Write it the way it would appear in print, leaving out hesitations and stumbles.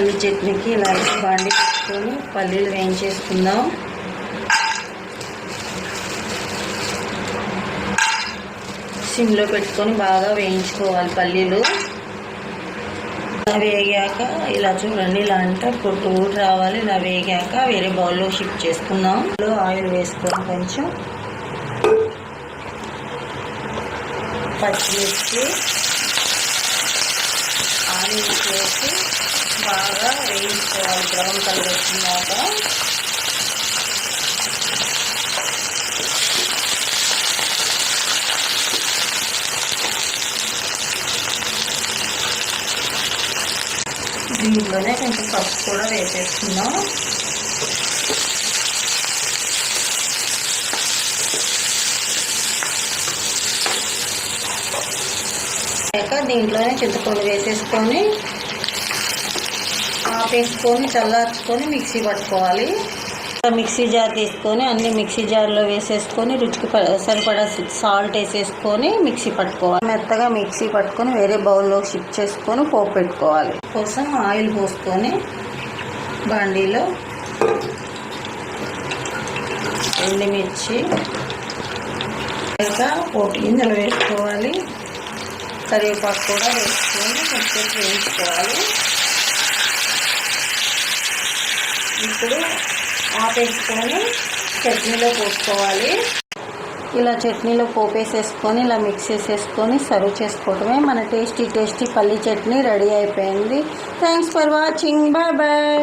పల్లి చట్నీకి ఇలా బాండి పెట్టుకొని పల్లీలు వేయించేసుకుందాం. సిమ్లో పెట్టుకొని బాగా వేయించుకోవాలి పల్లీలు. వేగాక ఇలా చూడండి, ఇలా అంటే పొట్టు రావాలి. ఇలా వేగాక వేరే బౌల్లో షిఫ్ట్ చేసుకుందాం. ఆయిల్ వేసుకొని కొంచెం పచ్చిమిర్చి ఆనియన్స్ వేసి బాగా వేయించుకోవాలి. బ్రౌన్ కలర్ వచ్చినాక దీంట్లోనే కొంచెం పసుపు కూడా వేసేస్తున్నాం. దీంట్లోనే చింతపండు వేసేసుకొని ఆపేసుకొని చల్లార్చుకొని మిక్సీ పట్టుకోవాలి. మిక్సీ జార్ తీసుకొని అన్ని మిక్సీ జార్లో వేసేసుకొని రుచికి సరిపడా సాల్ట్ వేసేసుకొని మిక్సీ పట్టుకోవాలి. మెత్తగా మిక్సీ పట్టుకొని వేరే బౌల్లో షిఫ్ట్ చేసుకొని పోపు పెట్టుకోవాలి. కోసం ఆయిల్ పోసుకొని బాండీలో ఎండుమిర్చి ఇంకా పోపు గింజలు వేసుకోవాలి. కరివేపాకు కూడా వేసుకొని కొంచెం వేయించుకోవాలి. ఇప్పుడు ఆపేసుకొని చట్నీలో పోసుకోవాలి. ఇలా చట్నీలో పోపేసేసుకొని ఇలా మిక్స్ చేసేసుకొని సర్వ్ చేసుకోవడమే. మన టేస్టీ పల్లీ చట్నీ రెడీ అయిపోయింది. Thanks for watching. Bye bye.